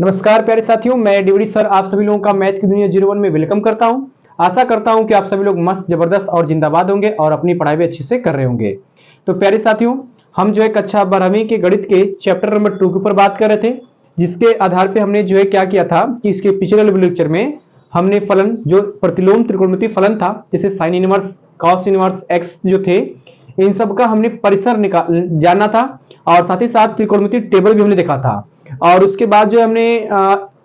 नमस्कार प्यारे साथियों, मैं डीवीडी सर आप सभी लोगों का मैथ की दुनिया 01 में वेलकम करता हूं। आशा करता हूं कि आप सभी लोग मस्त जबरदस्त और जिंदाबाद होंगे और अपनी पढ़ाई भी अच्छे से कर रहे होंगे। तो प्यारे साथियों, हम जो है कक्षा 12वीं के गणित के चैप्टर नंबर 2 के ऊपर बात कर रहे थे, जिसके आधार पर हमने जो है क्या किया था कि इसके पिछले लेक्चर में हमने फलन जो प्रतिलोम त्रिकोणमितीय फलन था, जैसे sine inverse, cos inverse, x जो थे, इन सब का हमने परिसर जानना था और साथ ही साथ त्रिकोणमितीय टेबल भी हमने देखा था। और उसके बाद जो हमने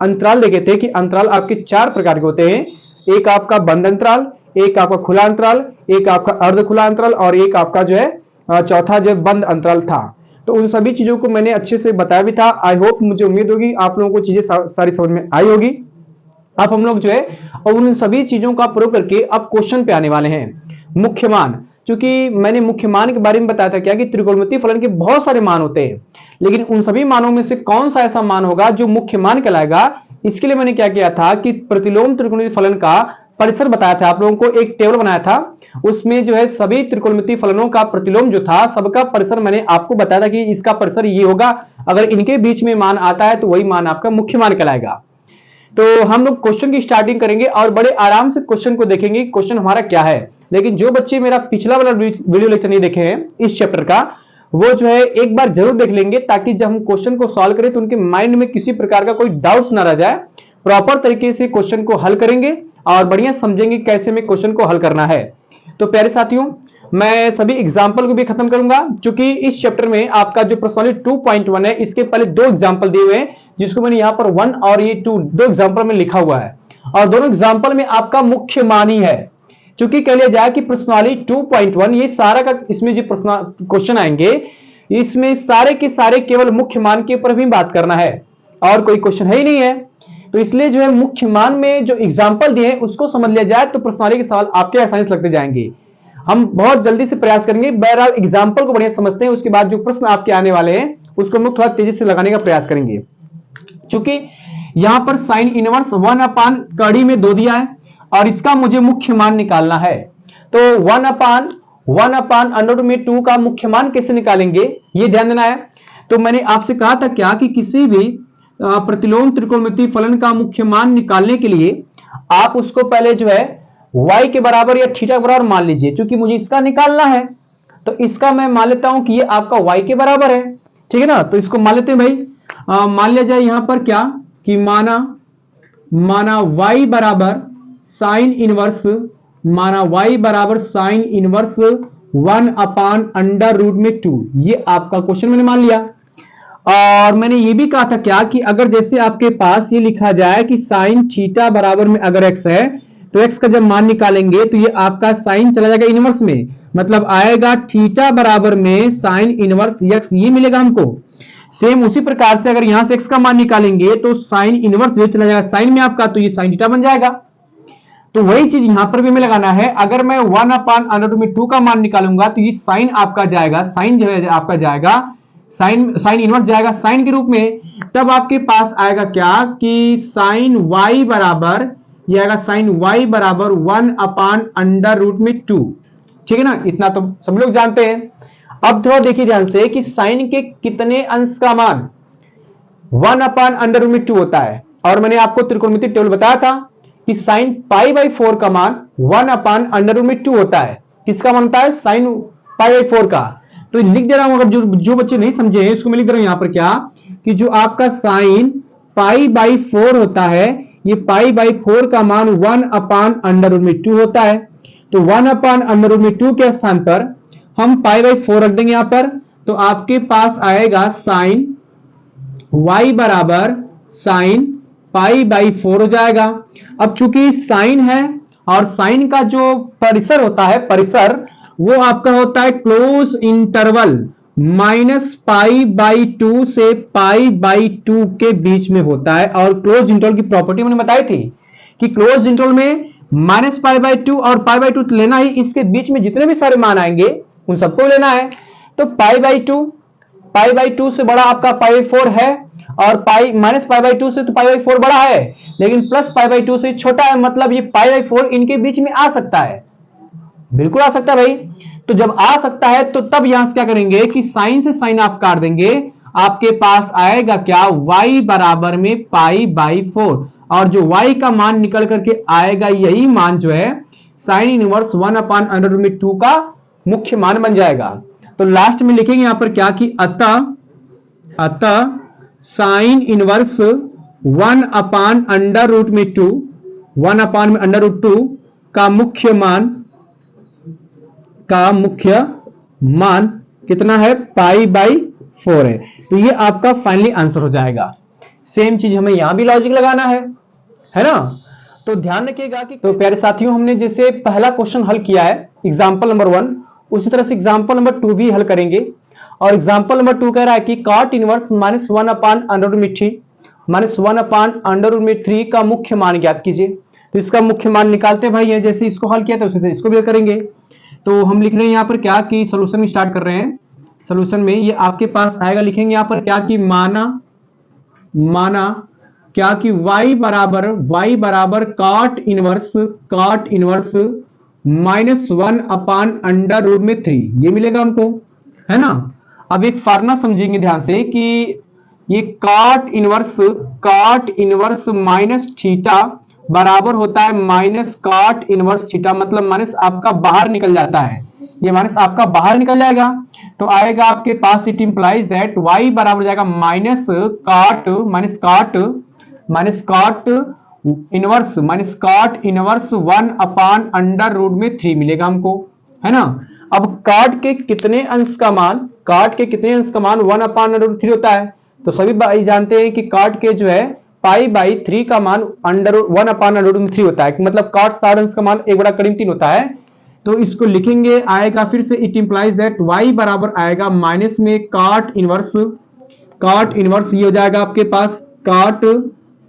अंतराल देखे थे कि अंतराल आपके 4 प्रकार के होते हैं। एक आपका बंद अंतराल, एक आपका खुला अंतराल, एक आपका अर्ध खुला अंतराल और एक आपका जो है चौथा जो बंद अंतराल था। तो उन सभी चीजों को मैंने अच्छे से बताया भी था। आई होप, मुझे उम्मीद होगी आप लोगों को चीजें सारी समझ में आई होगी। अब हम लोग जो है और उन सभी चीजों का प्रयोग करके अब क्वेश्चन पे आने वाले हैं। मुख्य मान, चूंकि मैंने मुख्य मान के बारे में बताया था क्या कि त्रिकोणमितीय फलन के बहुत सारे मान होते हैं, लेकिन उन सभी मानों में से कौन सा ऐसा मान होगा जो मुख्य मान कहलाएगा। इसके लिए मैंने क्या किया था कि प्रतिलोम त्रिकोणमितीय फलन का परिसर बताया था। आप लोगों को एक टेबल बनाया था, उसमें जो है सभी त्रिकोणमितीय फलनों का प्रतिलोम जो था सबका परिसर मैंने आपको बताया था कि इसका परिसर ये होगा, अगर इनके बीच में मान आता है तो वही मान आपका मुख्य मान कहलाएगा। तो हम लोग क्वेश्चन की स्टार्टिंग करेंगे और बड़े आराम से क्वेश्चन को देखेंगे, क्वेश्चन हमारा क्या है। लेकिन जो बच्चे मेरा पिछला वाला वीडियो लेक्चर नहीं देखे हैं इस चैप्टर का, वो जो है एक बार जरूर देख लेंगे, ताकि जब हम क्वेश्चन को सॉल्व करें तो उनके माइंड में किसी प्रकार का कोई डाउट्स ना रह जाए। प्रॉपर तरीके से क्वेश्चन को हल करेंगे और बढ़िया समझेंगे कैसे में क्वेश्चन को हल करना है। तो प्यारे साथियों, मैं सभी एग्जाम्पल को भी खत्म करूंगा, क्योंकि इस चैप्टर में आपका जो प्रश्नावली 2.1 है, इसके पहले 2 एग्जाम्पल दिए हुए हैं, जिसको मैंने यहाँ पर 1 और ये 2 दो एग्जाम्पल में लिखा हुआ है, और दोनों एग्जाम्पल में आपका मुख्य मान ही है। चूंकि कह लिया जाए कि प्रश्नावली 2.1 ये सारा का, इसमें जो क्वेश्चन आएंगे इसमें सारे के सारे केवल मुख्य मान के ऊपर भी बात करना है और कोई क्वेश्चन है ही नहीं है। तो इसलिए जो है मुख्य मान में जो एग्जाम्पल दिए हैं उसको समझ लिया जाए तो प्रश्नावली के सवाल आपके आसानी से लगते जाएंगे। हम बहुत जल्दी से प्रयास करेंगे, बहरहाल एग्जाम्पल को बढ़िया समझते हैं, उसके बाद जो प्रश्न आपके आने वाले हैं उसको हम लोग थोड़ा तेजी से लगाने का प्रयास करेंगे। चूंकि यहां पर साइन इनवर्स 1 अपान कड़ी में 2 दिया है और इसका मुझे मुख्य मान निकालना है। तो 1 अपान अंडर में 2 का मुख्य मान कैसे निकालेंगे ये ध्यान देना है। तो मैंने आपसे कहा था क्या कि किसी भी प्रतिलोम त्रिकोणमितीय फलन का मुख्य मान निकालने के लिए आप उसको पहले जो है y के बराबर या थीटा के बराबर मान लीजिए। क्योंकि मुझे इसका निकालना है तो इसका मैं मान लेता हूं कि ये आपका y के बराबर है, ठीक है ना। तो इसको मान लेते हैं भाई। मान लिया जाए यहां पर क्या कि माना y बराबर साइन इनवर्स, माना y बराबर sine inverse 1 upon under root में 2। ये आपका क्वेश्चन मैंने मान लिया। और मैंने ये भी कहा था क्या कि अगर जैसे आपके पास ये लिखा जाए कि साइन थीटा बराबर में अगर x है तो x का जब मान निकालेंगे तो ये आपका साइन चला जाएगा इनवर्स में, मतलब आएगा थीटा बराबर में साइन इनवर्स x, ये मिलेगा हमको। सेम उसी प्रकार से अगर यहां से x का मान निकालेंगे तो साइन इनवर्स जो चला जाएगा साइन में आपका, तो ये साइन थीटा बन जाएगा। तो वही चीज यहां पर भी हमें लगाना है। अगर मैं 1 अपान अंडर रूट में 2 का मान निकालूंगा तो ये साइन आपका जाएगा, साइन जो है आपका जाएगा साइन इनवर्स जाएगा साइन के रूप में। तब आपके पास आएगा क्या कि साइन y बराबर, ये आएगा साइन y बराबर 1 अपान अंडर रूट में 2, ठीक है ना। इतना तो सब लोग जानते हैं। अब थोड़ा देखिए ध्यान से कि साइन के कितने अंश का मान 1 अपान अंडर रूट में 2 होता है। और मैंने आपको त्रिकोणमितीय टेबल बताया था कि साइन पाई बाई 4 का मान 1 अपान अंडर रूट में 2 होता है। किसका मान होता है? साइन पाई बाई 4 का। तो लिख दे रहा हूं, अगर जो बच्चे नहीं समझे हैं इसको मैं लिख दे रहा हूं यहां पर क्या कि जो आपका साइन पाई बाई 4 होता है, ये पाई बाई 4 का मान 1 अपान अंडर रूट में 2 होता है। तो 1 अपान अंडर रूट में 2 के स्थान पर हम पाई बाई 4 रख देंगे यहां पर। तो आपके पास आएगा साइन y बराबर साइन पाई बाई 4 हो जाएगा। अब चूंकि साइन है और साइन का जो परिसर होता है, परिसर वो आपका होता है close interval minus pi by 2 से पाई बाई 2 के बीच में होता है। और क्लोज इंटरवल की प्रॉपर्टी मैंने बताई थी कि क्लोज इंटरवल में माइनस पाई बाई 2 और पाई बाई 2 लेना ही, इसके बीच में जितने भी सारे मान आएंगे उन सबको लेना है। तो पाई बाई 2 से बड़ा आपका पाई बाई 4 है, और पाई माइनस पाई बाई 2 से तो पाई बाई 4 बड़ा है, लेकिन प्लस पाई बाई 2 से छोटा है, मतलब ये पाई बाई 4 इनके बीच में आ सकता है, बिल्कुल आ सकता है भाई। तो जब आ सकता है तो तब यहां से क्या करेंगे कि साइन से साइन आप काट देंगे आपके पास आएगा क्या, y बराबर में π/4, और जो y का मान निकल करके आएगा यही मान जो है साइन इनवर्स 1/√2 का मुख्य मान बन जाएगा। तो लास्ट में लिखेंगे यहां पर क्या कि अतः साइन इनवर्स 1/√2 का मुख्य मान कितना है, π/4 है। तो ये आपका फाइनली आंसर हो जाएगा। सेम चीज हमें यहां भी लॉजिक लगाना है ना। तो ध्यान रखिएगा कि तो प्यारे साथियों, हमने जैसे पहला क्वेश्चन हल किया है एग्जांपल नंबर 1, उसी तरह से एग्जांपल नंबर 2 भी हल करेंगे। और एग्जांपल नंबर 2 कह रहा है कि कॉट इनवर्स -1/√3 का मुख्य मान ज्ञात कीजिए। तो इसका मुख्य मान निकालते भाई है, जैसे इसको हल किया था उसी तरह इसको भी करेंगे। तो हम लिख रहे हैं यहाँ पर क्या कि सोल्यूशन में स्टार्ट कर रहे हैं। सोल्यूशन में ये आपके पास आएगा, लिखेंगे यहाँ पर क्या कि माना क्या कि y बराबर कॉट इनवर्स -1/√3 ये मिलेगा हमको, है ना। अब एक फार्मूला समझेंगे ध्यान से कि ये कॉट इनवर्स माइनस थीटा बराबर होता है माइनस कॉट इनवर्स थीटा, मतलब माइनस आपका बाहर निकल जाता है, ये माइनस आपका बाहर निकल जाएगा। तो आएगा आपके पास, इट इंप्लाइज दैट y बराबर जाएगा माइनस कॉट इनवर्स 1/√3 मिलेगा हमको, है ना। अब कॉट के कितने अंश का मान 1/√3 होता है। तो सभी भाई जानते हैं कि कॉट के जो है π/3 का मान 1/√3 होता है, मतलब कॉट 60 अंश का मान 1/3 होता है। तो इसको लिखेंगे, आएगा फिर से, इट इंप्लाइज दैट y बराबर आएगा माइनस में कॉट इनवर्स ये हो जाएगा आपके पास कॉट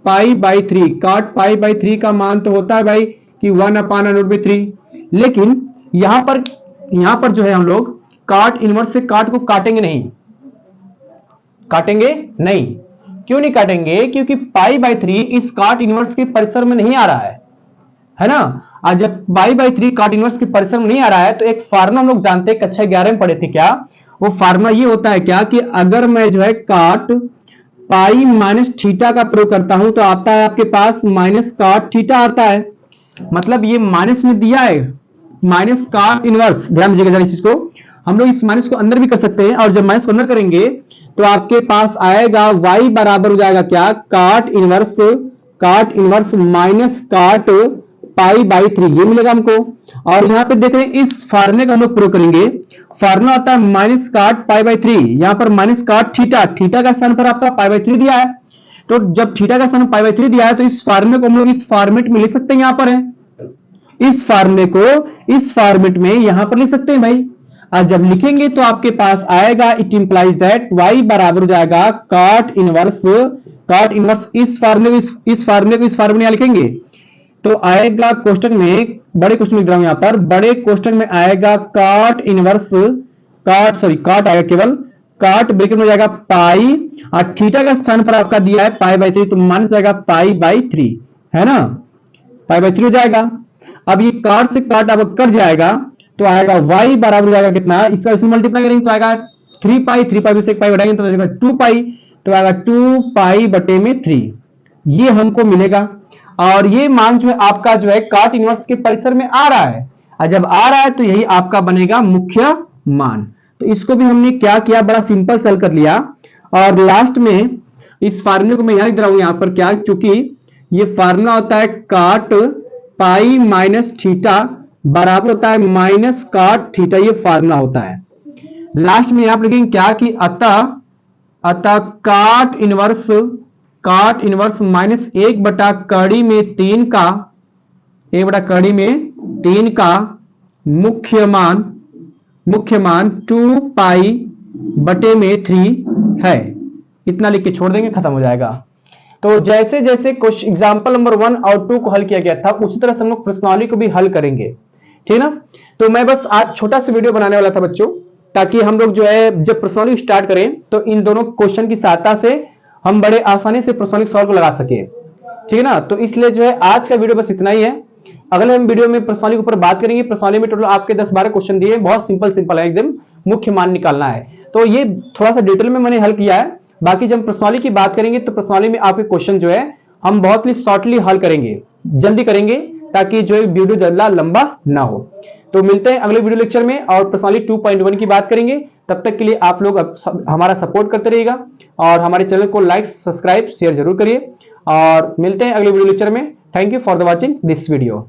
π/3 का मान तो होता है भाई कि 1/√3, लेकिन यहां पर जो है हम लोग कॉट इनवर्स से कॉट को काटेंगे नहीं। क्यों नहीं काटेंगे, क्योंकि π/3 इस कॉट इनवर्स के परिसर में नहीं आ रहा है ना। आज जब π/3 कॉट इनवर्स के परिसर में नहीं आ रहा है, तो एक फार्मूला हम लोग जानते हैं, कक्षा 11 में पढ़े थे क्या, वो फार्मूला ये होता है क्या कि अगर मैं जो है कॉट पाई माइनस थीटा का प्रयोग करता हूं तो आता है आपके पास माइनस कॉट थीटा आता है, मतलब ये माइनस में दिया है माइनस कॉट इनवर्स। ध्यान दीजिएगा जरा इस चीज को, हम लोग इस माइनस को अंदर भी कर सकते हैं, और जब माइनस को अंदर करेंगे तो आपके पास आएगा y बराबर हो जाएगा क्या, कॉट इनवर्स माइनस कॉट π/3 ये मिलेगा हमको। और यहाँ पे देख रहे हैं इस फार्मूले का हम लोग प्रयोग करेंगे, फार्मूला आता है माइनस कॉट π/3, यहाँ पर माइनस कॉट थीटा का स्थान पर आपका π/3 दिया है। तो जब थीटा का स्थान π/3 दिया है तो इस फार्मूले को हम लोग इस फॉर्मेट में लिख सकते हैं, यहाँ पर है इस फार्मूले को इस फॉर्मेट में यहां पर लिख सकते हैं भाई। और जब लिखेंगे तो आपके पास आएगा, इट इंप्लाइज दैट y बराबर हो जाएगा कॉट इनवर्स इस फार्मूले को इस फार्मूले में लिखेंगे तो आएगा क्वेश्चन में, बड़े क्वेश्चन लिख रहा हूं यहां पर, बड़े क्वेश्चन में आएगा कॉट आएगा केवल कॉट ब्रैकेट में जाएगा पाई और थीटा का स्थान पर आपका दिया है π/3 तो माइनस जाएगा π/3, है ना, π/3 हो जाएगा। अब ये कॉट से कॉट अब कट जाएगा तो आएगा y बराबर हो जाएगा कितना, इसका इसमें मल्टीप्लाई करेंगे तो आएगा 3π से 1 पाई बढ़ाएंगे तो आएगा 2π, तो आएगा 2π/3 ये हमको मिलेगा। और ये मान जो है आपका जो है कॉट इनवर्स के परिसर में आ रहा है, और जब आ रहा है तो यही आपका बनेगा मुख्य मान। तो इसको भी हमने क्या किया, बड़ा सिंपल सेल कर लिया। और लास्ट में इस फार्मूले को मैं यहां लिख रहा हूं, यहां पर क्या, क्योंकि ये फार्मूला होता है कॉट पाई माइनस थीटा बराबर होता है माइनस कॉट थीटा, ये फार्मूला होता है। लास्ट में आप लिखेंगे क्या कि अतः कॉट इनवर्स माइनस 1/3 का मुख्य मान 2π/3 है। इतना लिख के छोड़ देंगे, खत्म हो जाएगा। तो जैसे जैसे क्वेश्चन एग्जांपल नंबर 1 और 2 को हल किया गया था उसी तरह से हम लोग प्रश्नावली को भी हल करेंगे, ठीक ना। तो मैं बस आज छोटा सा वीडियो बनाने वाला था बच्चों, ताकि हम लोग जो है जब प्रश्नावली स्टार्ट करें तो इन दोनों क्वेश्चन की सहायता से हम बड़े आसानी से प्रश्नावली सॉल्व लगा सके, ठीक है ना। तो इसलिए जो है आज का वीडियो बस इतना ही है। अगले हम वीडियो में प्रश्नावली के ऊपर बात करेंगे। प्रश्नावली में टोटल आपके 10-12 क्वेश्चन दिए, बहुत सिंपल है, एकदम मुख्य मान निकालना है। तो ये थोड़ा सा डिटेल में मैंने हल किया है, बाकी जब प्रश्नावली की बात करेंगे तो प्रश्नावली में आपके क्वेश्चन जो है हम बहुत ही शॉर्टली हल करेंगे, जल्दी करेंगे, ताकि जो वीडियो ज्यादा लंबा ना हो। तो मिलते हैं अगले वीडियो लेक्चर में और प्रश्नावली 2.1 की बात करेंगे। तब तक के लिए आप लोग हमारा सपोर्ट करते रहिएगा और हमारे चैनल को लाइक, सब्सक्राइब, शेयर जरूर करिए और मिलते हैं अगले वीडियो लेक्चर में। Thank you for the watching this video.